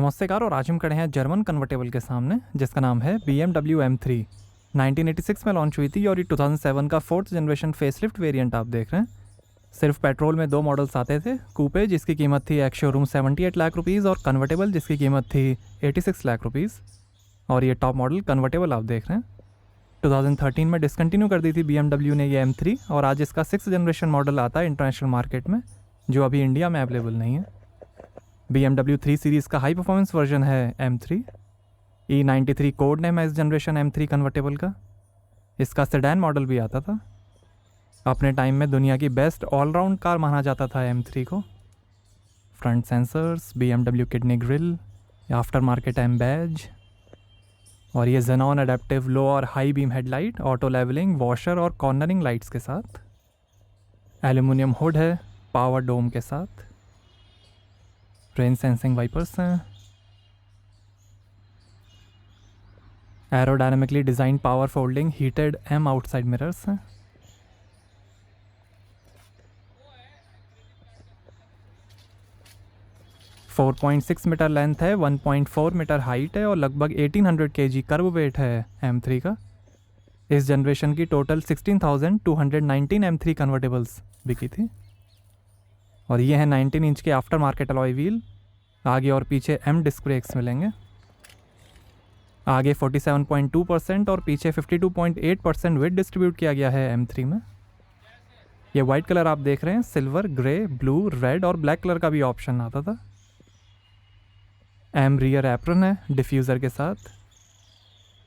नमस्कार। और आज हम खड़े हैं जर्मन कन्वर्टेबल के सामने जिसका नाम है BMW M3। 1986 में लॉन्च हुई थी और ये 2007 का 4th जनरेशन फेसलिफ्ट वेरिएंट आप देख रहे हैं। सिर्फ पेट्रोल में 2 मॉडल्स आते थे, कूपे जिसकी कीमत थी एक्स शोरूम 78 लाख रुपीज़ और कन्वर्टेबल जिसकी कीमत थी 86 लाख रुपीज़। और ये टॉप मॉडल कन्वर्टेबल आप देख रहे हैं। 2013 में डिसकंटिन्यू कर दी थी BMW ने ये M3 और आज इसका 6th जनरेशन मॉडल आता है इंटरनेशनल मार्केट में, जो अभी इंडिया में अवेलेबल नहीं है। BMW 3 सीरीज़ का हाई परफॉर्मेंस वर्जन है M3। E93 कोड नेम है इस जनरेशन M3 कन्वर्टेबल का। इसका सेडान मॉडल भी आता था। अपने टाइम में दुनिया की बेस्ट ऑलराउंड कार माना जाता था M3 को। Front sensors, BMW kidney grille, after market M badge और ये जेनॉन अडेप्टिव लो और high beam headlight, auto levelling, washer और कॉर्नरिंग लाइट्स के साथ। एल्यूमिनियम हुड है पावर डोम के साथ। रेन सेंसिंग वाइपर्स हैं। Aerodynamically design power folding heated M outside mirrors हैं। फोर 4.6 मीटर लेंथ है, 1.4 मीटर हाइट है और लगभग 1800 kg कर्व वेट है M3 का। इस जनरेशन की टोटल 16,219 M3 कन्वर्टेबल्स बिकी थी। और ये है 19 इंच के आफ्टर मार्केट अलॉय व्हील। आगे और पीछे M डिस्क ब्रेक्स मिलेंगे। आगे 47.2% और पीछे 52.8% वेट डिस्ट्रीब्यूट किया गया है M3 में। ये वाइट कलर आप देख रहे हैं, सिल्वर, ग्रे, ब्लू, रेड और ब्लैक कलर का भी ऑप्शन आता था। M रियर एप्रन है डिफ्यूज़र के साथ।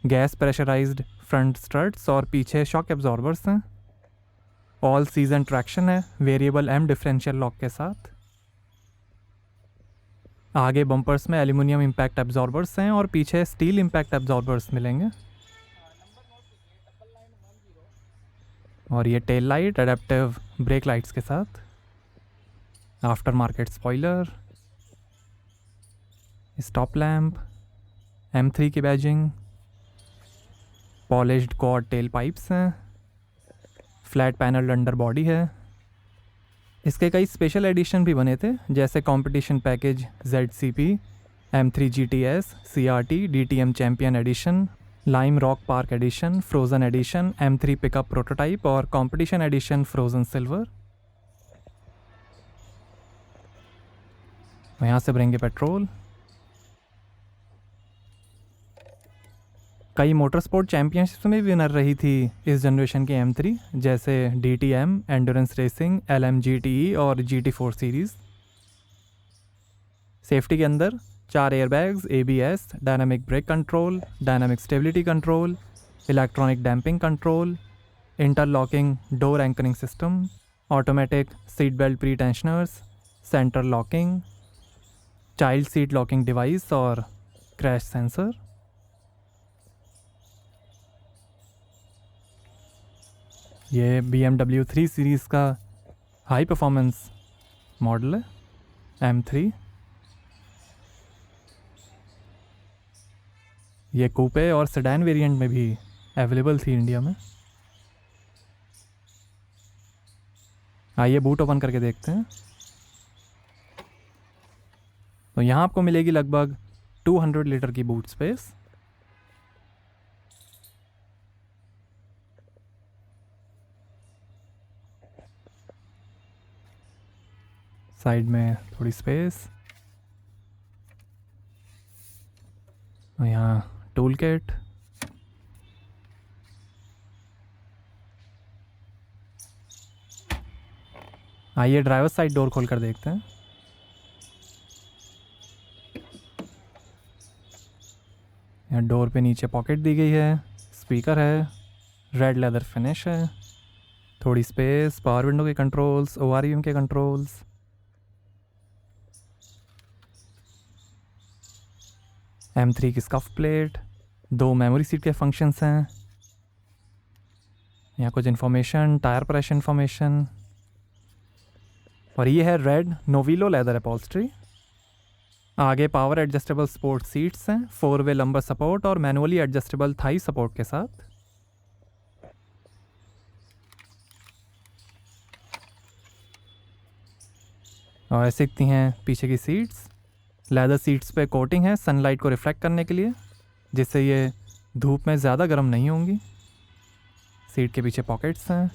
गैस प्रेशराइज्ड फ्रंट स्ट्रट्स और पीछे शॉक एब्जॉर्बर्स हैं। ऑल सीजन ट्रैक्शन है वेरिएबल M डिफरेंशियल लॉक के साथ। आगे बम्पर्स में एल्यूमिनियम इम्पैक्ट एब्जॉर्बर्स हैं और पीछे स्टील इम्पैक्ट एब्जॉर्बर्स मिलेंगे। और ये tail light adaptive brake lights के साथ। Aftermarket spoiler, stop lamp, M3 की badging, polished quad tail pipes हैं, फ्लैट पैनल अंडर बॉडी है। इसके कई स्पेशल एडिशन भी बने थे, जैसे competition package ZCP, M3 GTS, CRT, DTM champion edition, Lime Rock Park edition, frozen edition, M3 pickup prototype और कंपटीशन एडिशन फ्रोज़न सिल्वर। यहाँ से भरेंगे पेट्रोल। कई मोटर स्पोर्ट चैम्पियनशिप्स में विनर रही थी इस जनरेशन की M3, जैसे DTM, एंड्योरेंस रेसिंग, LMGTE और GT4 सीरीज़। सेफ्टी के अंदर 4 airbags, ABS, dynamic brake control, dynamic stability control, electronic damping control, interlocking door anchoring system, automatic seat belt pre tensioners, centre locking, child seat locking device और crash sensor. ये BMW 3 series का high performance model है M3। ये कूपे और sedan variant में भी available थी India में। आइए बूट ओपन करके देखते हैं। तो यहाँ आपको मिलेगी लगभग 200 लीटर की बूट स्पेस। साइड में थोड़ी स्पेस और यहाँ टूल किट। आइए ड्राइवर साइड डोर खोल कर देखते हैं। यहाँ डोर पे नीचे पॉकेट दी गई है, स्पीकर है, रेड लेदर फिनिश है, थोड़ी स्पेस, पावर विंडो के कंट्रोल्स, ORVM के कंट्रोल्स। M3 की स्कफ प्लेट, 2 मेमोरी सीट के फंक्शंस हैं। यहाँ कुछ इन्फॉर्मेशन, टायर प्रेशर इन्फॉर्मेशन। और ये है रेड नोविलो लेदर अपॉल्स्ट्री। आगे पावर एडजस्टेबल स्पोर्ट सीट्स हैं, 4-वे लंबर सपोर्ट और मैनुअली एडजस्टेबल थाई सपोर्ट के साथ। और ऐसे दिखती हैं पीछे की सीट्स। लेदर सीट्स पे कोटिंग है सनलाइट को रिफ्लेक्ट करने के लिए, जिससे ये धूप में ज़्यादा गर्म नहीं होंगी। सीट के पीछे पॉकेट्स हैं।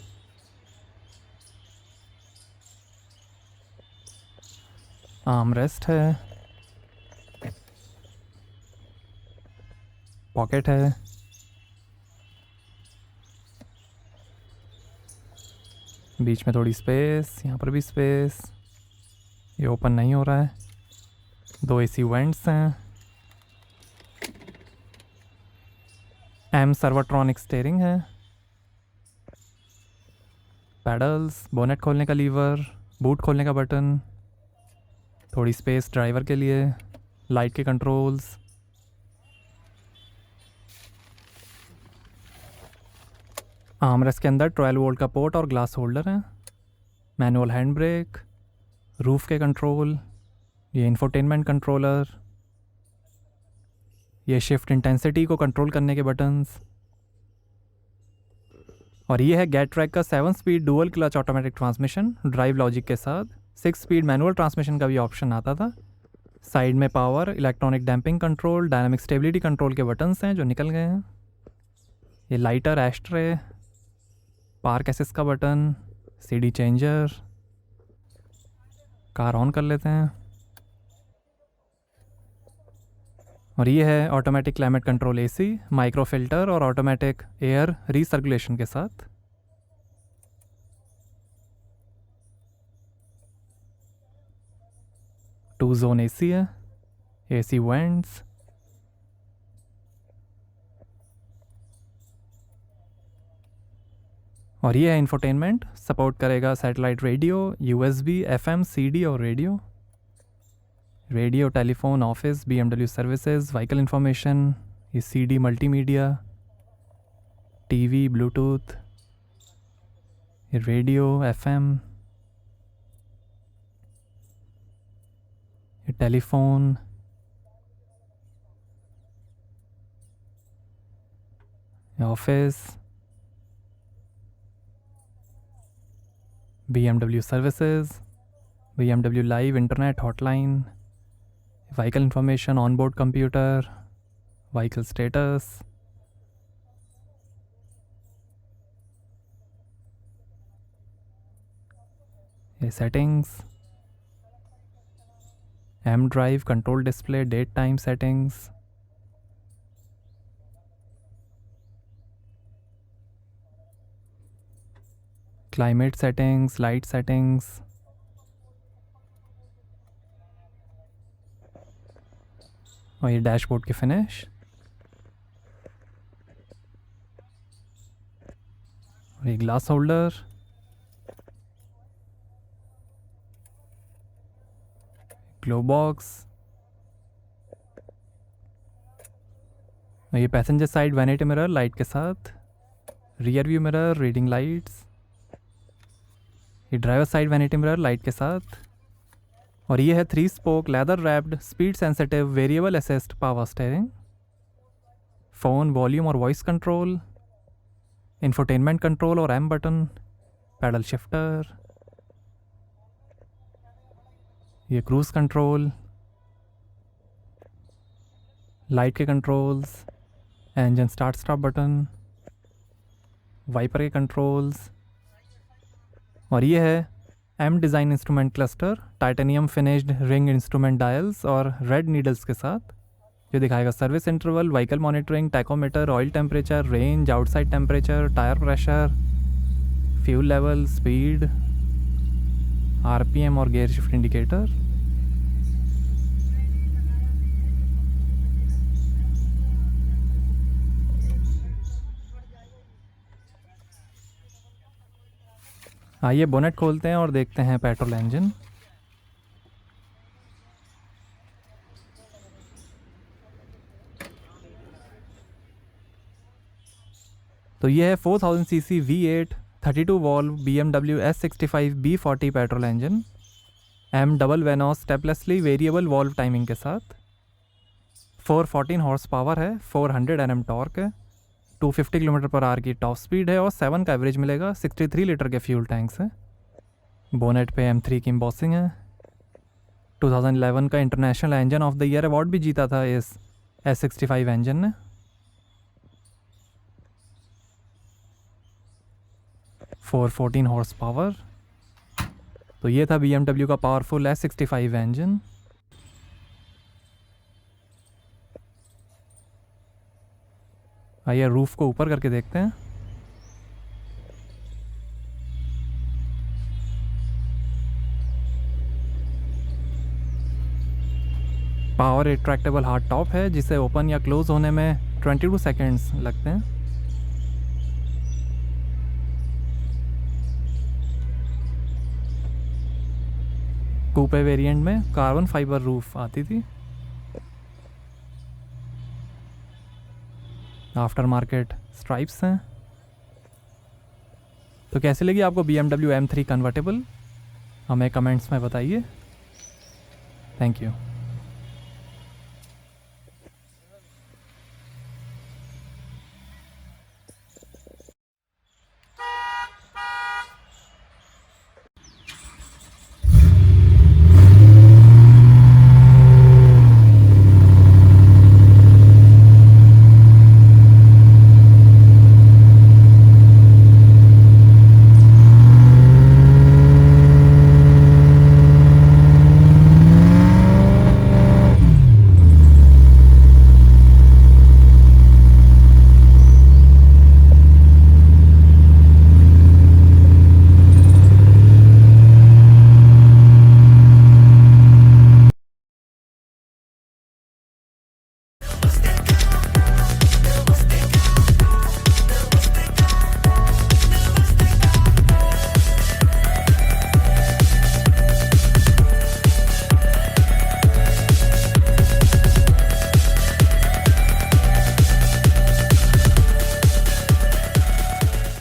आर्म रेस्ट है, पॉकेट है, बीच में थोड़ी स्पेस, यहाँ पर भी स्पेस। ये ओपन नहीं हो रहा है। 2 एसी वेंट्स हैं। एम सर्वोट्रॉनिक स्टीयरिंग है। पैडल्स, बोनेट खोलने का लीवर, बूट खोलने का बटन, थोड़ी स्पेस ड्राइवर के लिए, लाइट के कंट्रोल्स। आर्मरेस्ट के अंदर 12 वोल्ट का पोर्ट और ग्लास होल्डर है। मैनुअल हैंड ब्रेक, रूफ के कंट्रोल, ये इंफोटेनमेंट कंट्रोलर, ये शिफ्ट इंटेंसिटी को कंट्रोल करने के बटन्स, और ये है गेटट्रैक का 7 speed dual clutch automatic transmission drive logic के साथ। 6 स्पीड मैनुअल ट्रांसमिशन का भी ऑप्शन आता था। साइड में power, electronic damping control, dynamic stability control के बटन्स हैं जो निकल गए हैं। ये लाइटर, एस्ट्रे, पार्क एसेस का button, CD changer. Car on कर लेते हैं। और ये है automatic climate control AC, micro filter और ऑटोमेटिक एयर रीसर्कुलेशन के साथ। टू जोन एसी है, एसी वेंट्स, और ये है इंफोटेनमेंट। सपोर्ट करेगा satellite radio, USB, FM, CD और radio, telephone, office, BMW services, vehicle information, ये CD मल्टीमीडिया, टीवी, ब्लूटूथ, ये रेडियो, FM, ये टेलीफोन, ये office, BMW services, BMW live internet hotline, vehicle information, onboard computer, vehicle status, ये settings, M drive, control display, date time settings, climate settings, light settings, और ये dashboard की finish, और ये glass holder, glow box, और ये passenger side vanity mirror light के साथ, rear view mirror, reading lights, ये driver side vanity mirror light के साथ, और ये है 3 spoke leather wrapped speed sensitive variable assist power steering, phone, volume और वॉइस कंट्रोल, इंफोटेनमेंट कंट्रोल और M बटन, पैडल शिफ्टर, ये क्रूज कंट्रोल, लाइट के controls, engine start stop button, wiper के कंट्रोल्स, और ये है M design instrument cluster, titanium finished ring instrument dials और red needles के साथ, जो दिखाएगा service interval, vehicle monitoring, tachometer, oil temperature, range, outside temperature, tyre pressure, fuel level, speed, RPM और गियर शिफ्ट इंडिकेटर। आइए बोनेट खोलते हैं और देखते हैं पेट्रोल इंजन। तो ये है 4000 CC V8 32 valve BMW S65 B40 petrol engine, M double VANOS steplessly variable valve timing के साथ। 414 हॉर्स पावर है, 400 Nm टॉर्क है, 250 km/h की टॉप स्पीड है और 7 का एवरेज मिलेगा। 63 लीटर के फ्यूल टैंक्स हैं। बोनेट पे M3 की एम्बॉसिंग है। 2011 का international engine of the year award भी जीता था इस S65 इंजन ने। Four 14 horse power. तो ये था BMW का पावरफुल S65 इंजन। आइए रूफ को ऊपर करके देखते हैं। पावर रिट्रैक्टेबल हार्ड टॉप है जिसे ओपन या क्लोज होने में 22 सेकेंड्स लगते हैं। कूपे वेरिएंट में कार्बन फाइबर रूफ आती थी। आफ्टर मार्केट स्ट्राइप्स हैं। तो कैसी लगी आपको BMW M3 कन्वर्टेबल? हमें कमेंट्स में बताइए। Thank you.